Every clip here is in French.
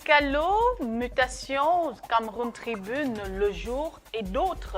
Diallo, Mutation, Cameroun Tribune, Le Jour et d'autres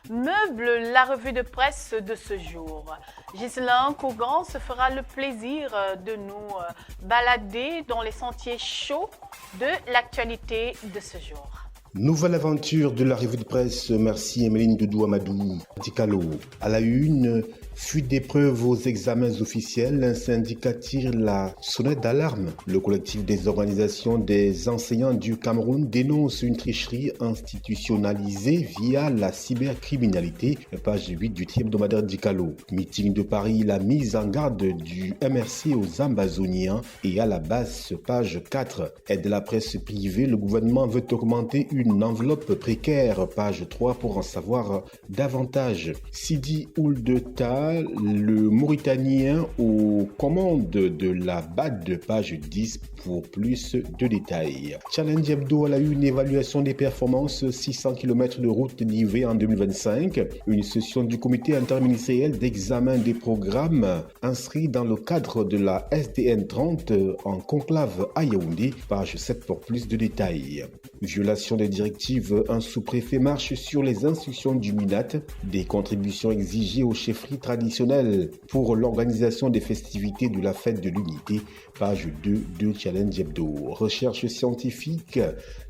meublent la revue de presse de ce jour. Ghislain Cougan se fera le plaisir de nous balader dans les sentiers chauds de l'actualité de ce jour. Nouvelle aventure de la revue de presse, merci Emeline Doudou Amadou. Diallo, à la une, fuite d'épreuves aux examens officiels, un syndicat tire la sonnette d'alarme. Le collectif des organisations des enseignants du Cameroun dénonce une tricherie institutionnalisée via la cybercriminalité, page 8 du hebdomadaire Diallo. Meeting de Paris, la mise en garde du MRC aux Amazoniens et à la base, page 4. Aide de la presse privée, le gouvernement veut augmenter une enveloppe précaire, page 3 pour en savoir davantage. Sidi Ouldeta, le Mauritanien aux commandes de la BAD, page 10 pour plus de détails. Challenge Hebdo à la une, évaluation des performances, 600 km de route livrée en 2025. Une session du comité interministériel d'examen des programmes inscrit dans le cadre de la SDN 30 en conclave à Yaoundé, page 7 pour plus de détails. Violation des directives, un sous-préfet marche sur les instructions du MINAT, des contributions exigées aux chefferies traditionnelles pour l'organisation des festivités de la fête de l'unité, page 2 de Challenge Hebdo. Recherche scientifique,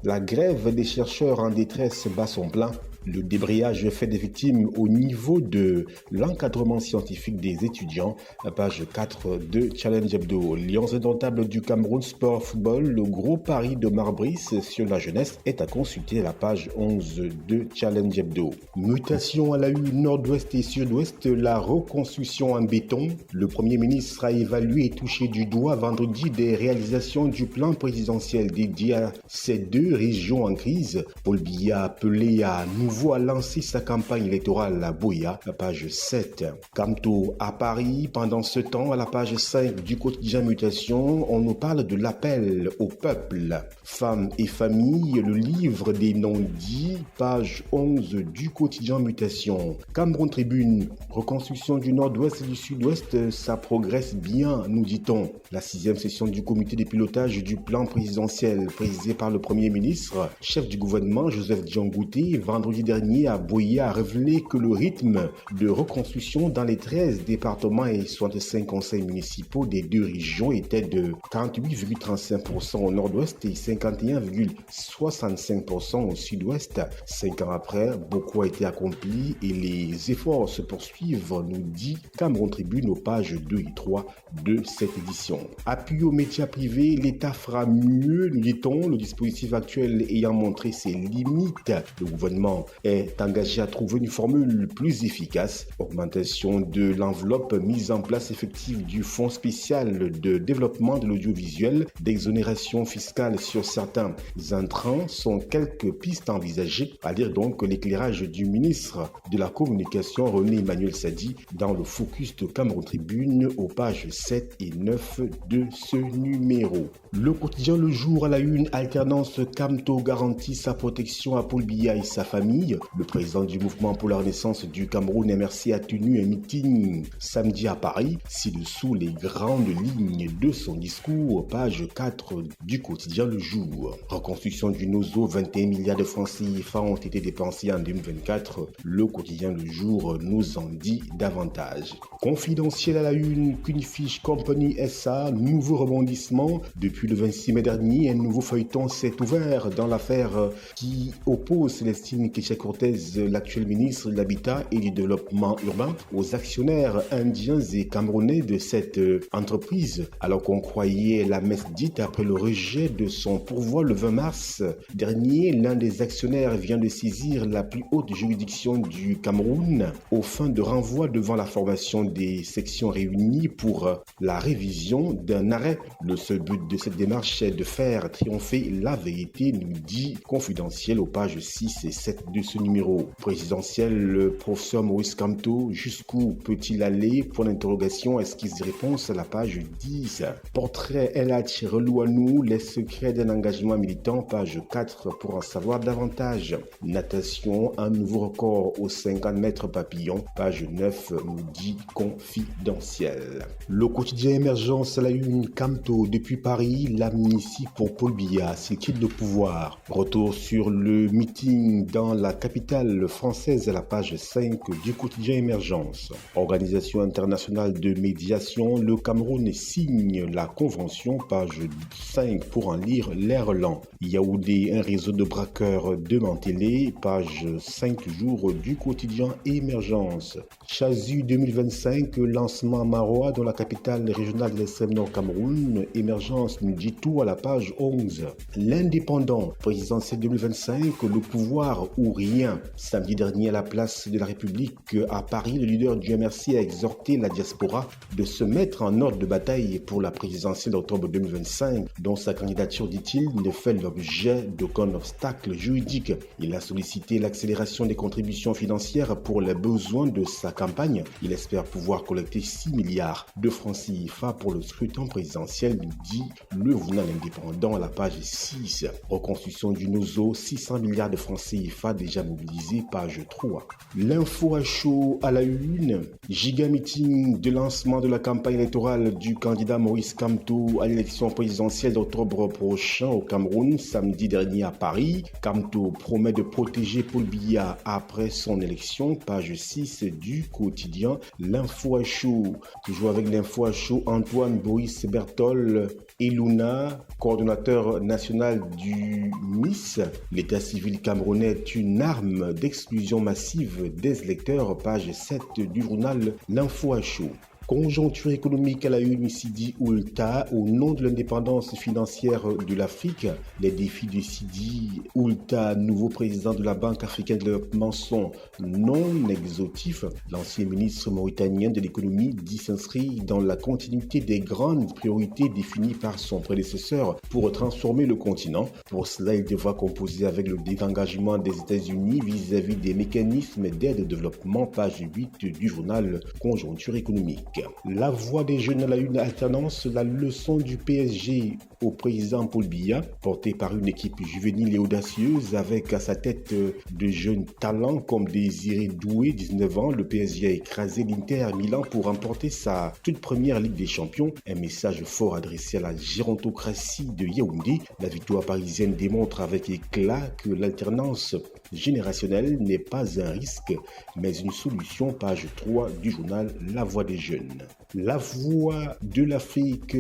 la grève des chercheurs en détresse bat son plein. Le débrayage fait des victimes au niveau de l'encadrement scientifique des étudiants, page 4 de Challenge Hebdo. Lions indomptables du Cameroun Sport Football, le gros pari de Marbrice sur la jeunesse est à consulter à la page 11 de Challenge Hebdo. Mutation à la une nord-ouest et sud-ouest, la reconstruction en béton. Le Premier ministre a évalué et touché du doigt vendredi des réalisations du plan présidentiel dédié à ces deux régions en crise. Paul Biya a appelé à nouveau a lancé sa campagne électorale à Boya, à page 7. Camto à Paris, pendant ce temps, à la page 5 du quotidien Mutation, on nous parle de l'appel au peuple. Femmes et familles, le livre des non-dits, page 11 du quotidien Mutation. Cameroun Tribune, reconstruction du nord-ouest et du sud-ouest, ça progresse bien, nous dit-on. La 6e session du comité de pilotage du plan présidentiel, présidé par le Premier ministre, chef du gouvernement Joseph Diongouté, vendredi dernier à Boya, a révélé que le rythme de reconstruction dans les 13 départements et 65 conseils municipaux des deux régions était de 48,35% au nord-ouest et 51,65% au sud-ouest. 5 ans après, beaucoup a été accompli et les efforts se poursuivent, nous dit Cameroun Tribune aux pages 2 et 3 de cette édition. Appui aux médias privés, l'État fera mieux, nous dit-on, le dispositif actuel ayant montré ses limites. Le gouvernement est engagé à trouver une formule plus efficace. Augmentation de l'enveloppe, mise en place effective du Fonds spécial de développement de l'audiovisuel, d'exonération fiscale sur certains intrants sont quelques pistes envisagées, à lire donc l'éclairage du ministre de la Communication René Emmanuel Sadi dans le focus de Cameroun Tribune aux pages 7 et 9 de ce numéro. Le quotidien Le Jour à la une, alternance Camto garantit sa protection à Paul Biya et sa famille. Le président du mouvement pour la renaissance du Cameroun MRC a tenu un meeting samedi à Paris. Ci-dessous les grandes lignes de son discours, page 4 du quotidien Le Jour. Reconstruction du Nozo, 21 milliards de francs CFA ont été dépensés en 2024. Le quotidien Le Jour nous en dit davantage. Confidentiel à la une, Queenfish Company SA, nouveau rebondissement. Depuis le 26 mai dernier, un nouveau feuilleton s'est ouvert dans l'affaire qui oppose Célestine Kétia-Cortez, l'actuel ministre de l'Habitat et du Développement urbain, aux actionnaires indiens et camerounais de cette entreprise. Alors qu'on croyait la messe dite après le rejet de son pourvoi le 20 mars dernier, l'un des actionnaires vient de saisir la plus haute juridiction du Cameroun aux fins de renvoi devant la formation des sections réunies pour la révision d'un arrêt. Le seul but de cette démarche est de faire triompher la vérité, nous dit Confidentiel aux pages 6 et 7 de ce numéro présidentiel. Le professeur Maurice Kamto, jusqu'où peut-il aller? Point d'interrogation, esquisse de réponse à la page 10. Portrait El Hadj Relouanou, les secrets d'un engagement militant, page 4 pour en savoir davantage. Natation, un nouveau record aux 50 mètres papillon, page 9 nous dit confidentiel. Le quotidien Émergence à la une, Kamto depuis Paris, l'amnistie pour Paul Biya, s'il quitte le pouvoir. Retour sur le meeting dans la capitale française à la page 5 du quotidien Émergence. Organisation internationale de médiation, le Cameroun signe la convention, page 5 pour en lire l'air lent. Yaoundé, un réseau de braqueurs démantelé, page 5 toujours du quotidien Émergence. Chazu 2025, lancement à Maroa dans la capitale régionale de l'extrême nord Cameroun. Émergence nous dit tout à la page 11. L'indépendant, présidentiel 2025, le pouvoir ou rien. Samedi dernier à la place de la République à Paris, le leader du MRC a exhorté la diaspora de se mettre en ordre de bataille pour la présidentielle d'octobre 2025, dont sa candidature, dit-il, ne fait l'objet d'aucun obstacle juridique. Il a sollicité l'accélération des contributions financières pour les besoins de sa campagne. Il espère pouvoir collecter 6 milliards de francs CFA pour le scrutin présidentiel, dit le journal indépendant à la page 6. Reconstruction du NOZO, 600 milliards de francs CFA déjà mobilisés, page 3. L'info à chaud à la une, giga meeting de lancement de la campagne électorale du candidat Maurice Kamto à l'élection présidentielle d'octobre prochain au Cameroun, samedi dernier à Paris. Kamto promet de protéger Paul Biya après son élection, page 6 du quotidien L'info à chaud. Toujours avec l'info à chaud, Antoine Boris Bertol Eluna, coordonnateur national du MIS. L'état civil camerounais est une arme d'exclusion massive des électeurs, page 7 du journal L'info à chaud. Conjoncture économique à la une, Sidi Oulta, au nom de l'indépendance financière de l'Afrique. Les défis de Sidi Oulta, nouveau président de la Banque africaine de développement, sont non exhaustifs. L'ancien ministre mauritanien de l'économie dit s'inscrire dans la continuité des grandes priorités définies par son prédécesseur pour transformer le continent. Pour cela, il devra composer avec le désengagement des États-Unis vis-à-vis des mécanismes d'aide au développement, page 8 du journal Conjoncture économique. La voix des jeunes à la une alternance, la leçon du PSG au président Paul Biya, porté par une équipe juvénile et audacieuse avec à sa tête de jeunes talents comme Désiré Doué, 19 ans. Le PSG a écrasé l'Inter Milan pour remporter sa toute première Ligue des Champions. Un message fort adressé à la gérontocratie de Yaoundé. La victoire parisienne démontre avec éclat que l'alternance générationnelle n'est pas un risque, mais une solution, page 3 du journal La Voix des jeunes. La Voix de l'Afrique,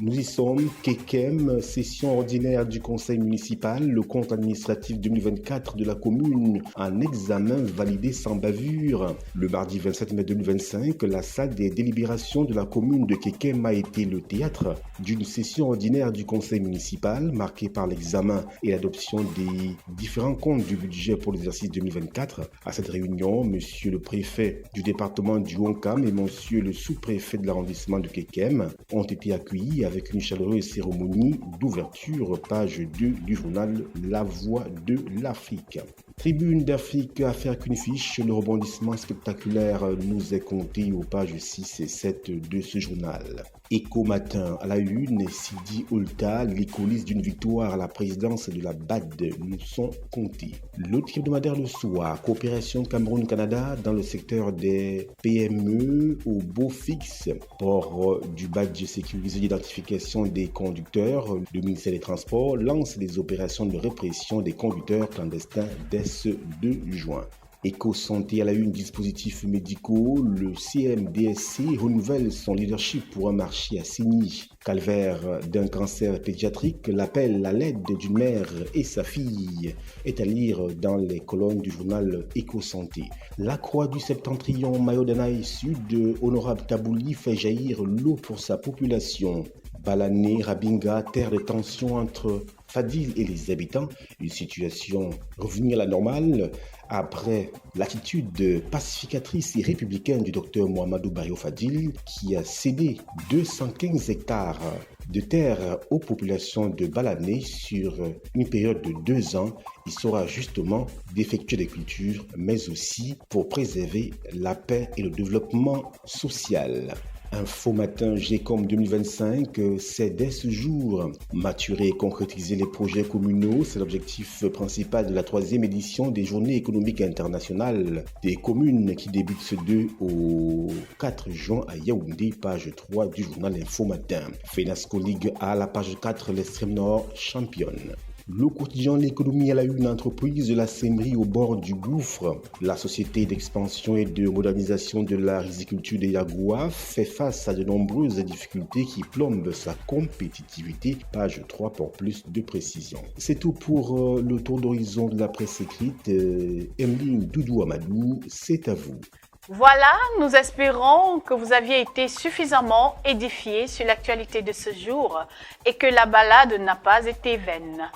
nous y sommes. Kekem, session ordinaire du conseil municipal, le compte administratif 2024 de la commune, un examen validé sans bavure. Le mardi 27 mai 2025, la salle des délibérations de la commune de Kekem a été le théâtre d'une session ordinaire du conseil municipal marquée par l'examen et l'adoption des différents comptes du budget pour l'exercice 2024. À cette réunion, monsieur le préfet du département du Honkam et monsieur le sous-préfet de l'arrondissement de Kekem ont été accueillis avec une chaleureuse cérémonie d'ouverture, page 2 du journal La Voix de l'Afrique. Tribune d'Afrique, affaire qu'une fiche, le rebondissement spectaculaire nous est compté aux pages 6 et 7 de ce journal. Écho matin à la une, Sidi Oulta, les coulisses d'une victoire à la présidence de la BAD nous sont comptées. L'autre hebdomadaire le soir, coopération Cameroun-Canada dans le secteur des PME au beau fixe. Port du badge sécurisé d'identification des conducteurs, le ministère des Transports lance les opérations de répression des conducteurs clandestins dès ce 2 juin. Éco-santé à la une, dispositifs médicaux, le CMDSC renouvelle son leadership pour un marché assaini. Calvaire d'un cancer pédiatrique, l'appel à l'aide d'une mère et sa fille est à lire dans les colonnes du journal Éco-santé. La Croix du Septentrion, Mayo-Danaï Sud, Honorable Tabouli fait jaillir l'eau pour sa population. Balané, Rabinga, terre de tension entre Fadil et les habitants, une situation revenue à la normale. après l'attitude pacificatrice et républicaine du docteur Mohamedou Barrio Fadil qui a cédé 215 hectares de terre aux populations de Balané sur une période de 2 ans. Il sera justement d'effectuer des cultures, mais aussi pour préserver la paix et le développement social. Info Matin GECOM 2025, c'est dès ce jour. Maturer et concrétiser les projets communaux, c'est l'objectif principal de la 3e édition des Journées économiques internationales des communes qui débute ce 2 au 4 juin à Yaoundé, page 3 du journal Info Matin. FENASCO Ligue A, la page 4, l'extrême nord championne. Le quotidien L'économie à la une, entreprise de la Seinerie au bord du gouffre. La société d'expansion et de modernisation de la riziculture de Yagoua fait face à de nombreuses difficultés qui plombent sa compétitivité. Page 3 pour plus de précision. C'est tout pour le tour d'horizon de la presse écrite. Emeline Doudou Amadou, c'est à vous. Voilà, nous espérons que vous aviez été suffisamment édifiés sur l'actualité de ce jour et que la balade n'a pas été vaine.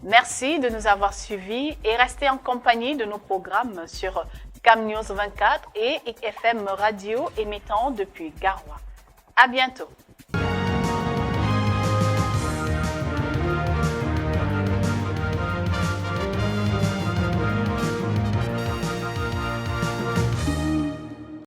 Merci de nous avoir suivis et restez en compagnie de nos programmes sur Cam News 24 et FM Radio émettant depuis Garoua. À bientôt.